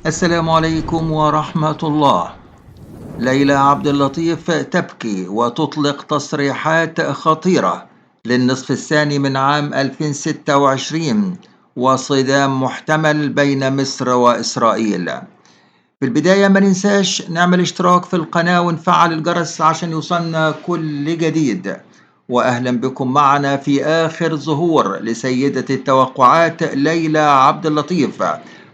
السلام عليكم ورحمة الله. ليلى عبد اللطيف تبكي وتطلق تصريحات خطيرة للنصف الثاني من عام 2026 وصدام محتمل بين مصر وإسرائيل. في البداية ما ننساش نعمل اشتراك في القناة ونفعل الجرس عشان يوصلنا كل جديد. وأهلا بكم معنا في آخر ظهور لسيدة التوقعات ليلى عبد اللطيف،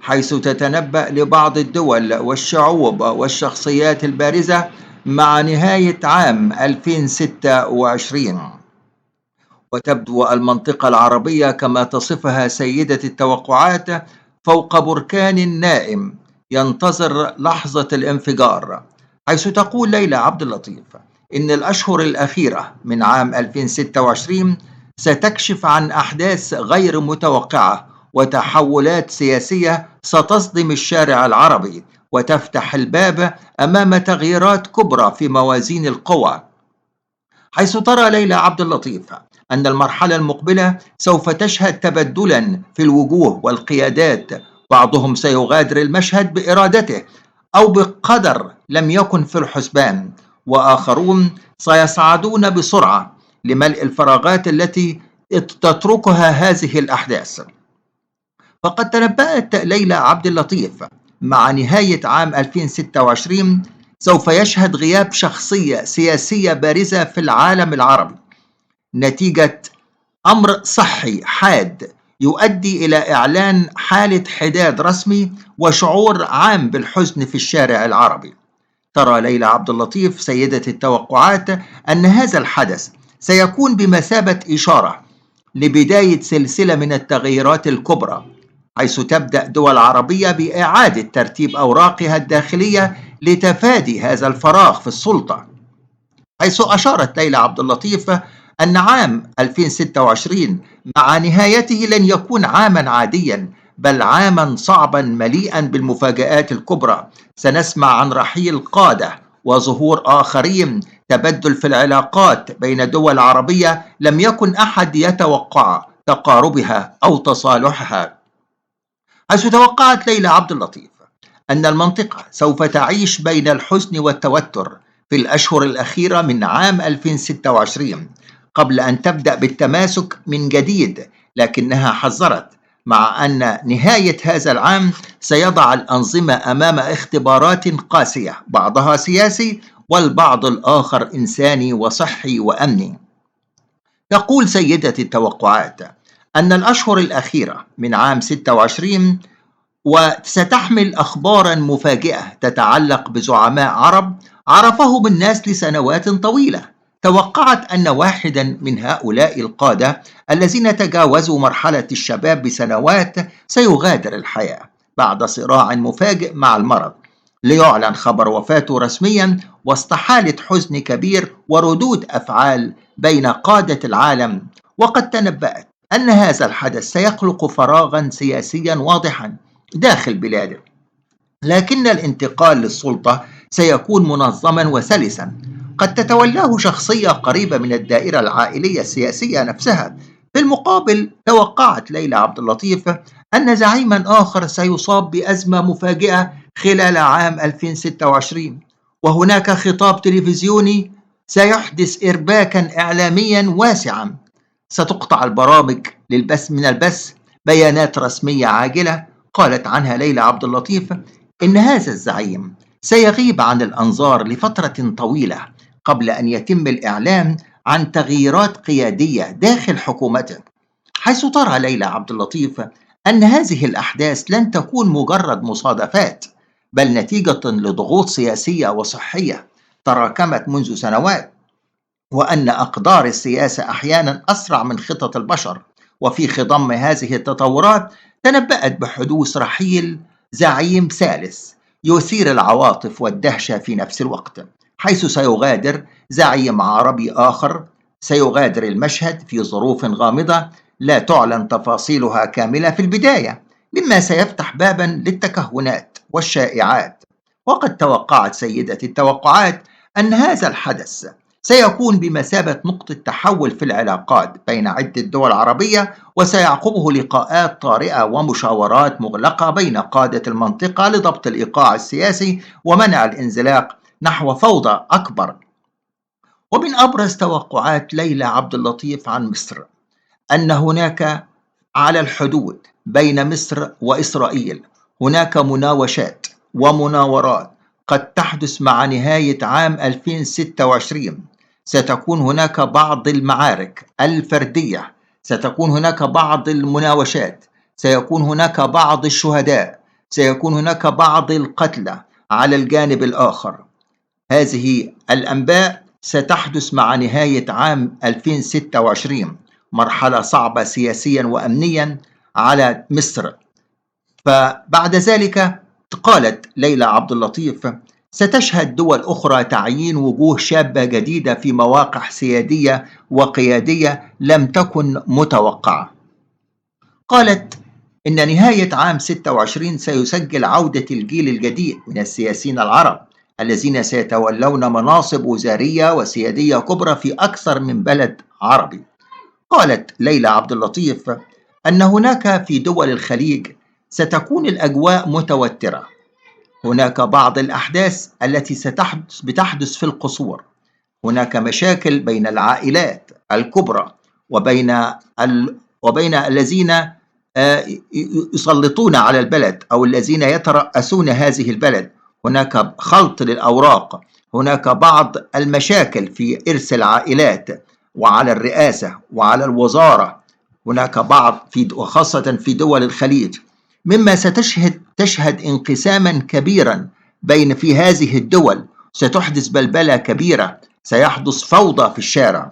حيث تتنبأ لبعض الدول والشعوب والشخصيات البارزة مع نهاية عام 2026. وتبدو المنطقة العربية كما تصفها سيدة التوقعات فوق بركان نائم ينتظر لحظة الانفجار، حيث تقول ليلى عبد اللطيف إن الأشهر الأخيرة من عام 2026 ستكشف عن أحداث غير متوقعة وتحولات سياسية ستصدم الشارع العربي وتفتح الباب أمام تغييرات كبرى في موازين القوى. حيث ترى ليلى عبد اللطيف أن المرحلة المقبلة سوف تشهد تبدلا في الوجوه والقيادات، بعضهم سيغادر المشهد بإرادته أو بقدر لم يكن في الحسبان، وآخرون سيصعدون بسرعة لملء الفراغات التي تتركها هذه الأحداث. فقد تنبأت ليلى عبد اللطيف مع نهاية عام 2026 سوف يشهد غياب شخصية سياسية بارزة في العالم العربي نتيجة أمر صحي حاد يؤدي إلى إعلان حالة حداد رسمي وشعور عام بالحزن في الشارع العربي. ترى ليلى عبد اللطيف سيدة التوقعات أن هذا الحدث سيكون بمثابة إشارة لبداية سلسلة من التغييرات الكبرى، حيث تبدأ دول عربية بإعادة ترتيب أوراقها الداخلية لتفادي هذا الفراغ في السلطة. حيث أشارت ليلى عبد اللطيف أن عام 2026 مع نهايته لن يكون عاما عاديا، بل عاما صعبا مليئا بالمفاجآت الكبرى. سنسمع عن رحيل قادة وظهور آخرين، تبدل في العلاقات بين دول عربية لم يكن أحد يتوقع تقاربها أو تصالحها. حيث توقعت ليلى عبد اللطيف أن المنطقة سوف تعيش بين الحزن والتوتر في الأشهر الأخيرة من عام 2026 قبل أن تبدأ بالتماسك من جديد، لكنها حذرت مع أن نهاية هذا العام سيضع الأنظمة أمام اختبارات قاسية، بعضها سياسي والبعض الآخر إنساني وصحي وأمني. تقول سيدة التوقعات أن الأشهر الأخيرة من عام 26 وستحمل أخبارا مفاجئة تتعلق بزعماء عرب عرفهم الناس لسنوات طويلة. توقعت أن واحدا من هؤلاء القادة الذين تجاوزوا مرحلة الشباب بسنوات سيغادر الحياة بعد صراع مفاجئ مع المرض، ليعلن خبر وفاته رسميا وسط حالة حزن كبير وردود أفعال بين قادة العالم. وقد تنبأت أن هذا الحدث سيخلق فراغا سياسيا واضحا داخل بلاده، لكن الانتقال للسلطة سيكون منظما وسلسا، قد تتولاه شخصية قريبة من الدائرة العائلية السياسية نفسها. في المقابل توقعت ليلى عبد اللطيف أن زعيما آخر سيصاب بأزمة مفاجئة خلال عام 2026، وهناك خطاب تلفزيوني سيحدث إرباكا إعلاميا واسعا، ستقطع البرامج للبث من البث بيانات رسمية عاجلة. قالت عنها ليلى عبد اللطيف إن هذا الزعيم سيغيب عن الأنظار لفترة طويلة قبل أن يتم الإعلان عن تغييرات قيادية داخل حكومته. حيث ترى ليلى عبد اللطيف أن هذه الأحداث لن تكون مجرد مصادفات، بل نتيجة لضغوط سياسية وصحية تراكمت منذ سنوات، وأن أقدار السياسة أحيانا أسرع من خطط البشر. وفي خضم هذه التطورات تنبأت بحدوث رحيل زعيم ثالث يثير العواطف والدهشة في نفس الوقت، حيث سيغادر زعيم عربي آخر سيغادر المشهد في ظروف غامضة لا تعلن تفاصيلها كاملة في البداية، مما سيفتح بابا للتكهنات والشائعات. وقد توقعت سيدة التوقعات أن هذا الحدث سيكون بمثابة نقطة تحول في العلاقات بين عدة دول عربية، وسيعقبه لقاءات طارئة ومشاورات مغلقة بين قادة المنطقة لضبط الإيقاع السياسي ومنع الانزلاق نحو فوضى أكبر. ومن أبرز توقعات ليلى عبد اللطيف عن مصر أن هناك على الحدود بين مصر وإسرائيل هناك مناوشات ومناورات قد تحدث مع نهاية عام 2026. ستكون هناك بعض المعارك الفردية، ستكون هناك بعض المناوشات، سيكون هناك بعض الشهداء، سيكون هناك بعض القتلى على الجانب الآخر. هذه الأنباء ستحدث مع نهاية عام 2026، مرحلة صعبة سياسيا وأمنيا على مصر. فبعد ذلك قالت ليلى عبد اللطيف: ستشهد دول أخرى تعيين وجوه شابة جديدة في مواقع سيادية وقيادية لم تكن متوقعة. قالت إن نهاية عام 26 سيسجل عودة الجيل الجديد من السياسيين العرب الذين سيتولون مناصب وزارية وسيادية كبرى في أكثر من بلد عربي. قالت ليلى عبد اللطيف أن هناك في دول الخليج ستكون الأجواء متوترة، هناك بعض الأحداث التي بتحدث في القصور، هناك مشاكل بين العائلات الكبرى وبين الذين يسلطون على البلد أو الذين يترأسون هذه البلد، هناك خلط للأوراق، هناك بعض المشاكل في إرث العائلات وعلى الرئاسة وعلى الوزارة، هناك بعض وخاصة في دول الخليج، مما تشهد انقساما كبيرا في هذه الدول، ستحدث بلبلة كبيرة، سيحدث فوضى في الشارع.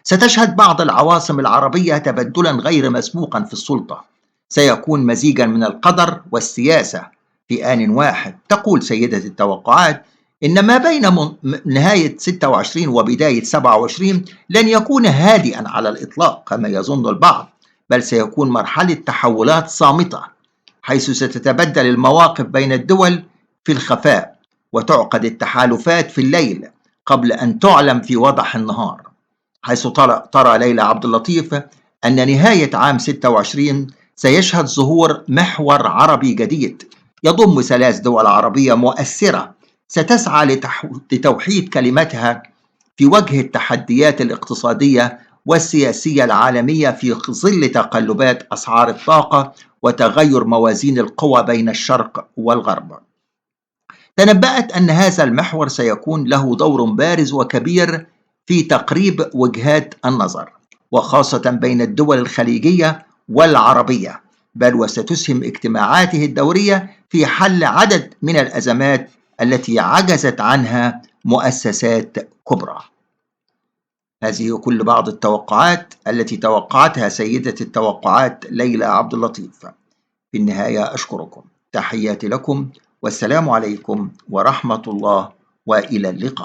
ستشهد بعض العواصم العربية تبدلا غير مسبوقا في السلطة، سيكون مزيجا من القدر والسياسة في آن واحد. تقول سيدة التوقعات إن ما بين نهاية 26 وبداية 27 لن يكون هادئا على الإطلاق كما يظن البعض، بل سيكون مرحلة تحولات صامتة، حيث ستتبدل المواقف بين الدول في الخفاء، وتعقد التحالفات في الليل قبل أن تعلم في وضح النهار. حيث ترى ليلى عبد اللطيف أن نهاية عام 26 سيشهد ظهور محور عربي جديد يضم 3 دول عربية مؤثرة ستسعى لتوحيد كلمتها في وجه التحديات الاقتصادية والسياسية العالمية في ظل تقلبات أسعار الطاقة وتغير موازين القوى بين الشرق والغرب. تنبأت أن هذا المحور سيكون له دور بارز وكبير في تقريب وجهات النظر، وخاصة بين الدول الخليجية والعربية، بل وستسهم اجتماعاته الدورية في حل عدد من الأزمات التي عجزت عنها مؤسسات كبرى. هذه كل بعض التوقعات التي توقعتها سيدة التوقعات ليلى عبد اللطيف. في النهاية أشكركم، تحياتي لكم، والسلام عليكم ورحمة الله، وإلى اللقاء.